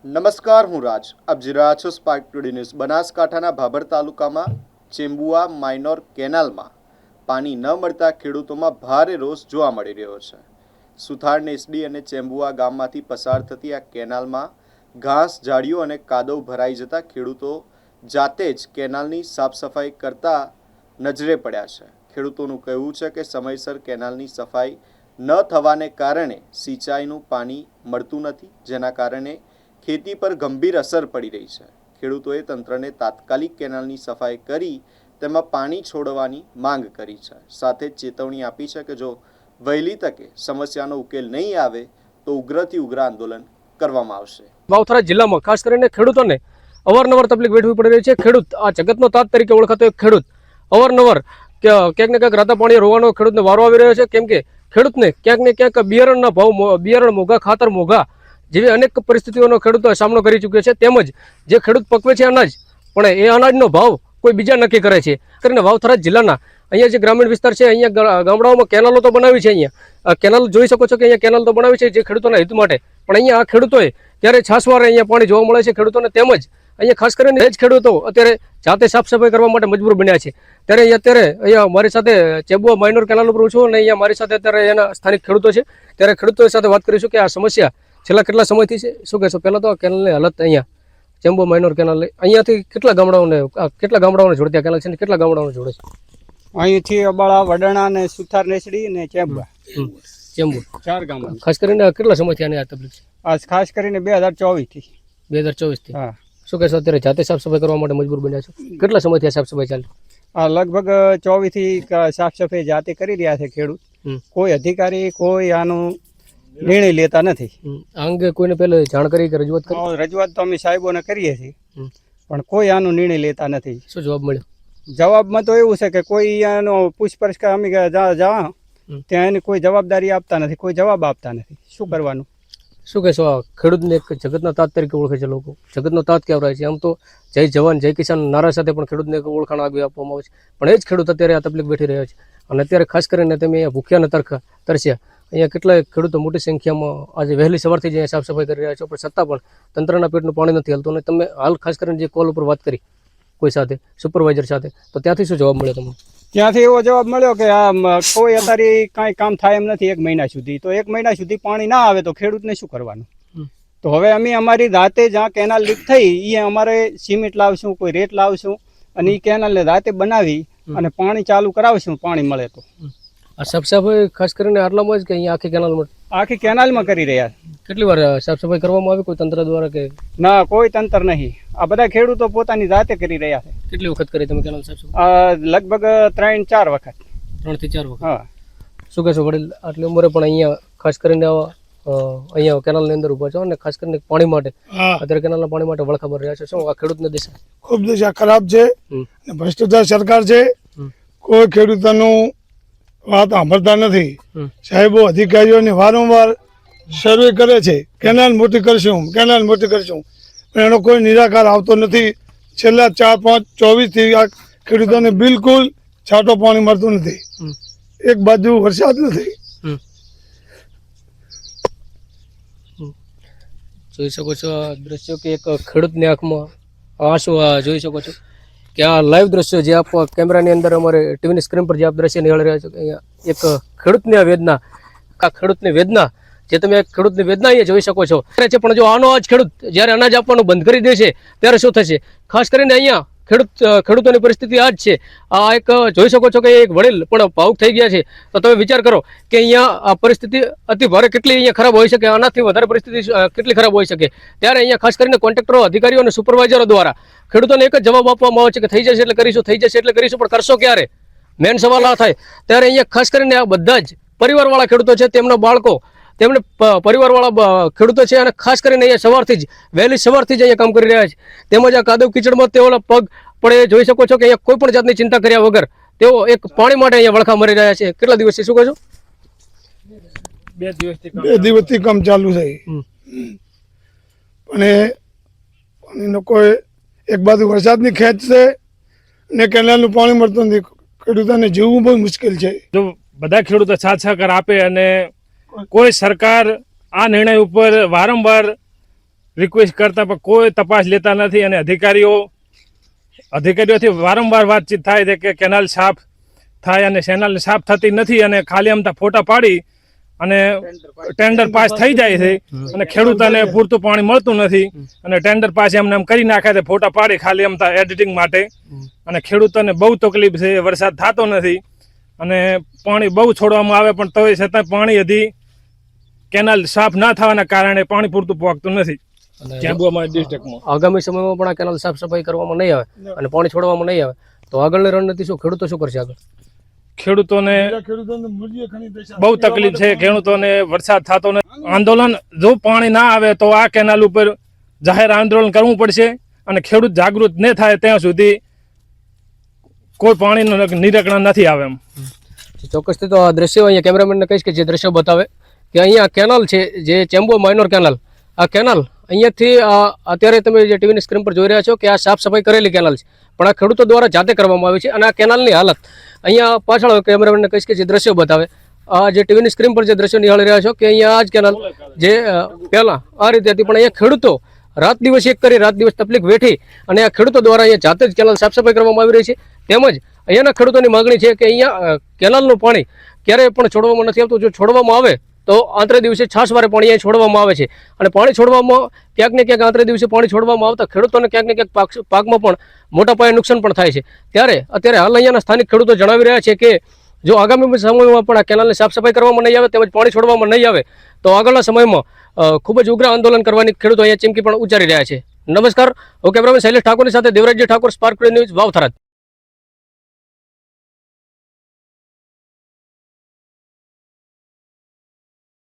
નમસ્કાર, હું રાજ. આપ જોઈ રહ્યા છો સ્પાર્ક ટુડે ન્યૂઝ. બનાસકાંઠાના ભાભર તાલુકામાં ચેમ્બુઆ માઇનોર કેનાલમાં પાણી ન મળતા ખેડૂતોમાં ભારે રોષ જોવા મળી રહ્યો છે. સુથાર નેસડી અને ચેમ્બુઆ ગામમાંથી પસાર થતી આ કેનાલમાં ઘાસ, ઝાડીઓ અને કાદવ ભરાઈ જતા ખેડૂતો જાતે જ કેનાલની સાફ સફાઈ કરતા નજરે પડ્યા છે. ખેડૂતોનું કહેવું છે કે સમયસર કેનાલની સફાઈ ન થવાને કારણે સિંચાઈનું પાણી મળતું નથી, જેના કારણે ખેતી પર ગંભીર અસર પડી રહી છે. ખેડૂતોએ તંત્રને તાત્કાલિક કેનાલની સફાઈ કરી તેમાં પાણી છોડવાની માંગ કરી છે. સાથે જ ચેતવણી આપી છે કે જો વહેલી તકે સમસ્યાનો ઉકેલ નહીં આવે તો ઉગ્રથી ઉગ્ર આંદોલન કરવામાં આવશે. વાવથરા જિલ્લામાં ખાસ કરીને ખેડૂતોને અવારનવાર તકલીફ વેઠવી પડી રહી છે. ખેડૂત આ જગતનો તાત તરીકે ઓળખાતો એક ખેડૂત અવારનવાર ક્યાંક ને ક્યાંક રાતા પાણી રોવાનો ખેડૂતને વારો આવી રહ્યો છે. કેમ કે ખેડૂતને ક્યાંક ને ક્યાંક બિયારણના ભાવ, બિયારણ મોંઘા, ખાતર મોંઘા જેવી અનેક પરિસ્થિતિઓનો ખેડૂતો સામનો કરી ચૂક્યો છે. તેમજ જે ખેડૂત પકવે છે અનાજ, પણ એ અનાજનો ભાવ કોઈ બીજા નક્કી કરે છે. કરીને વાવથરા જિલ્લાના અહીંયા જે ગ્રામીણ વિસ્તાર છે, અહીંયા ગામડાઓમાં કેનાલો તો બનાવી છે. અહીંયા કેનાલ જોઈ શકો છો કે અહીંયા કેનાલ તો બનાવી છે જે ખેડૂતોના હિત માટે, પણ અહીંયા આ ખેડૂતોએ ત્યારે છાસવારે અહીંયા પાણી જોવા મળે છે ખેડૂતોને. તેમજ અહીંયા ખાસ કરીને એ જ ખેડૂતો અત્યારે જાતે સાફ સફાઈ કરવા માટે મજબૂર બન્યા છે. ત્યારે અહીંયા મારી સાથે ચેમ્બુઆ માઇનોર કેનાલ ઉપર છું અને અહીંયા મારી સાથે અત્યારે એના સ્થાનિક ખેડૂતો છે. ત્યારે ખેડૂતો સાથે વાત કરીશું કે આ સમસ્યા છેલ્લા કેટલા સમયથી છે, શું કહેશો? પહેલાં તો કેનાલની હાલત અહીંયા ચેમ્બુઆ માઇનોર કેનાલ અહીંયાથી કેટલા ગામડાઓને જોડતી કેનાલ છે ને કેટલા ગામડાઓને જોડે છે? અહીંથી અબાળા, વડાણા ને સુથાર નેસડી ને ચેમ્બુઆ, ચેમ્બુ 4 ગામ. ખાસ કરીને કેટલા સમયથી આની આ તકલીફ છે? આ ખાસ કરીને 2024 થી. 2024 થી. હા. શું કહેશો? અત્યારે જાતે સાફ સફાઈ કરવા માટે મજબૂર બન્યા છો? કેટલા સમયથી આ સાફ સફાઈ ચાલે? આ લગભગ 24 થી સાફ સફાઈ જાતે કરી રહ્યા છે ખેડૂત. કોઈ અધિકારી કોઈ આનું નિર્ણય લેતા નથી. આ અંગે કોઈને પહેલે જાણ કરી કે રજૂઆત કરી? રજૂઆત તો અમે સાહેબોને કરીએ છીએ, પણ કોઈ આનો નિર્ણય લેતા નથી. શું જવાબ મળ્યો? જવાબમાં તો એવું છે કે કોઈ આનો પૂછપરછ અમે જવા ત્યાં એની કોઈ જવાબદારી આપતા નથી, કોઈ જવાબ આપતા નથી. શું કરવાનું? શું કહેશો? આ ખેડૂતને એક જગતના તાત તરીકે ઓળખે છે લોકો. જગતનો તાત કહેવાય છે. આમ તો જય જવાન જય કિસાન નારા સાથે પણ ખેડૂતને એક ઓળખાણ આગળ આપવામાં આવે છે, પણ એ જ ખેડૂત અત્યારે આ તકલીફ બેઠી રહ્યા છે. અને અત્યારે ખાસ કરીને તમે અહીંયા ભૂખ્યાને તરસ્યા. અહીંયા કેટલાય ખેડૂતો મોટી સંખ્યામાં આજે વહેલી સવારથી જ અહીંયા સાફ સફાઈ કરી રહ્યા છો, પણ છતાં પણ તંત્રના પેટનું પાણી નથી હલતું. અને તમે હાલ ખાસ કરીને જે કોલ ઉપર વાત કરી કોઈ સાથે, સુપરવાઇઝર સાથે, તો ત્યાંથી શું જવાબ મળ્યો તમને? ત્યાંથી એવો જવાબ મળ્યો કે આ કોઈ અત્યારે કાંઈ કામ થાય એમ નથી 1 મહિના સુધી. તો 1 મહિના સુધી પાણી ના આવે તો ખેડૂતને શું કરવાનું? તો હવે અમે અમારી રાતે જ્યાં કેનાલ લીક થઈ એ અમારે સિમેન્ટ લાવશું, કોઈ રેત લાવશું અને એ કેનાલને રાતે બનાવી અને પાણી ચાલુ કરાવશું, પાણી મળે તો. આ સાફ સફાઈ ખાસ કરીને આટલામાં જ કે અહીંયા આખી કેનાલમાં? આખી કેનાલમાં કરી રહ્યા. કેટલી વાર સાફ સફાઈ કરવામાં આવી કોઈ તંત્ર દ્વારા કે ના? કોઈ તંત્ર નહીં. આ બધા ખેડૂતો પોતાની જાતે કરી રહ્યા છે. કેટલી વખત કરી તમે કેનાલ સાફ સફાઈ? લગભગ 3-4 વખત. 3 થી 4 વખત. હા. શું કહેશો વડીલ, આટલી ઉંમરે પણ અહીંયા ખાસ કરીને અહીંયા કેનાલની અંદર ઉભા છો અને ખાસ કરીને પાણી માટે અત્યારે કેનાલના પાણી માટે વળખા ભરી રહ્યા છે. શું આ ખેડૂતની દિશા? ખૂબ દિશા ખરાબ છે. ભ્રષ્ટાચાર સરકાર છે. કોઈ ખેડૂતોનું વાત સાંભળતા નથી. સાહેબો અધિકારીઓને વારંવાર સર્વે કરે છે, કેનાલ મોટી કરશું, કેનાલ મોટી કરશું, પણ એનો કોઈ નિરાકાર આવતો નથી. છેલ્લા 4-5-24 થી આ ખેડૂતોને બિલકુલ છાંટો પાણી મળતું નથી. એક બાજુ વરસાદ નથી. જોઈ શકો છો આ દ્રશ્યો કે એક ખેડૂતની આંખમાં આંસુ જોઈ શકો છો કે આ લાઈવ દ્રશ્યો જે આપ કેમેરાની અંદર અમારે ટીવીની સ્ક્રીન પર જે આપ દ્રશ્ય નિહાળી રહ્યા છો કે અહીંયા એક ખેડૂતની વેદના, આ ખેડૂતની વેદના જે તમે ખેડૂતની વેદના અહીંયા જોઈ શકો છો છે. પણ જો આનો જ ખેડૂત જ્યારે અનાજ આપવાનું બંધ કરી દે છે ત્યારે શું થશે? ખાસ કરીને અહીંયા ખેડૂતોની પરિસ્થિતિ આ જ છે. આ એક જોઈ શકો છો કે એક વડીલ પણ ભાવુક થઈ ગયા છે. તો તમે વિચાર કરો કે અહીંયા આ પરિસ્થિતિ અતિ ભારે કેટલી અહીંયા ખરાબ હોઈ શકે, આનાથી વધારે પરિસ્થિતિ કેટલી ખરાબ હોઈ શકે. ત્યારે અહીંયા ખાસ કરીને કોન્ટ્રાક્ટરો, અધિકારીઓ અને સુપરવાઇઝરો દ્વારા ખેડૂતોને એક જ જવાબ આપવામાં આવે છે કે થઈ જશે એટલે કરીશું, થઈ જશે એટલે કરીશું, પણ કરશો ક્યારે? મેન સવાલ આ થાય. ત્યારે અહીંયા ખાસ કરીને આ બધા જ પરિવારવાળા ખેડૂતો છે, તેમના બાળકો, તેમને પરિવારવાળા ખેડૂતો છે અને ખાસ કરીને અહીંયા સવારથી જ વહેલી સવારથી જ અહીંયા કામ કરી રહ્યા છે. તેમજ આ કાદવ કીચડમાં તેઓના પગ પડે જોઈ શકો છો કે અહીંયા કોઈ પણ જાતની ચિંતા કર્યા વગર તેઓ એક પાણી માટે અહીંયા વળખા મરી રહ્યા છે. કેટલા દિવસથી? શું કહો છો? 2 દિવસથી કામ ચાલુ છે. અને પાણીનો કોઈ એક બાજુ વરસાદની ખેંચ છે ને કેનાલનું પાણી મળતું નથી. ખેડૂતોને જીવવું બહુ મુશ્કેલ છે. જો બધા ખેડૂતો સાથ સહકાર આપે અને કોઈ સરકાર આ નિર્ણય ઉપર વારંવાર રિક્વેસ્ટ કરતા પણ કોઈ તપાસ લેતા નથી અને અધિકારીઓથી વારંવાર વાતચીત થાય છે કે કેનાલ સાફ થાય અને કેનાલ સાફ થતી નથી અને ખાલી આમતા ફોટા પાડી અને ટેન્ડર પાસ થઈ જાય છે અને ખેડૂતોને પૂરતું પાણી મળતું નથી અને ટેન્ડર પાસ એમને એમ કરી નાખે છે ફોટા પાડી ખાલી આમતા એડિટિંગ માટે અને ખેડૂતોને બહુ તકલીફ છે, વરસાદ થતો નથી અને પાણી બહુ છોડવામાં આવે પણ તોય છતાં પાણી હજી કેનાલ સાફ ના થવાના કારણે પાણી પૂરતું પહોંચતું નથી ચેમ્બુઆ ડિસ્ટ્રિક્ટમાં. આગામી સમયમાં પણ આ કેનાલ સાફ સફાઈ કરવામાં નહીં આવે અને પાણી છોડવામાં નહીં આવે તો આગળની રણનીતિ શું, ખેડૂતો શું કરશે આગળ? ખેડૂતોને બહુ તકલીફ છે, ખેડૂતોને વરસાદ થતો નથી. આંદોલન જો પાણી ના આવે તો આ કેનાલ ઉપર જાહેર આંદોલન કરવું પડશે અને ખેડૂત જાગૃત ન થાય ત્યાં સુધી કોઈ પાણીનું નિરાકરણ નથી આવે એમ. ચોક્કસથી તો આ દ્રશ્યો અહીંયા કેમેરામેનને કહીશ કે જે દ્રશ્યો બતાવે કે અહીંયા કેનાલ છે જે ચેમ્બુઆ માઇનોર કેનાલ, આ કેનાલ અહીંયાથી અત્યારે તમે જે ટીવીની સ્ક્રીન પર જોઈ રહ્યા છો કે આ સાફ સફાઈ કરેલી કેનાલ છે પણ આ ખેડૂતો દ્વારા જાતે કરવામાં આવી છે અને આ કેનાલની હાલત અહીંયા પાછળ કેમેરામેનને કહીશ કે જે દ્રશ્યો બતાવે આ જે ટીવીની સ્ક્રીન પર જે દ્રશ્યો નિહાળી રહ્યા છો કે અહીંયા આ જ કેનાલ જે પહેલાં આ રીતે હતી પણ અહીંયા ખેડૂતો રાત દિવસ એક કરી રાત દિવસ તકલીફ વેઠી અને આ ખેડૂતો દ્વારા અહીંયા જાતે જ કેનાલ સાફ સફાઈ કરવામાં આવી રહી છે. તેમજ અહીંયાના ખેડૂતોની માગણી છે કે અહીંયા કેનાલનું પાણી ક્યારેય પણ છોડવામાં નથી આવતું. જો છોડવામાં આવે તો આંતરે દિવસે છાસવારે પાણી અહીં છોડવામાં આવે છે અને પાણી છોડવામાં ક્યાંક ને ક્યાંક આંતરે દિવસે પાણી છોડવામાં આવતા ખેડૂતોને ક્યાંક ને ક્યાંક પાકમાં પણ મોટા પાયે નુકસાન પણ થાય છે. ત્યારે અત્યારે હાલ અહીંયાના સ્થાનિક ખેડૂતો જણાવી રહ્યા છે કે જો આગામી સમયમાં પણ આ કેનાલની સાફ સફાઈ કરવામાં નહીં આવે તેમજ પાણી છોડવામાં નહીં આવે તો આગળના સમયમાં ખૂબ જ ઉગ્ર આંદોલન કરવાની ખેડૂતો અહીંયા ચીમકી પણ ઉચ્ચારી રહ્યા છે. નમસ્કાર, હું કેમેરામેન શૈલેષ ઠાકોરની સાથે દેવરાજજી Thakor, spark today news, Vav Tharad.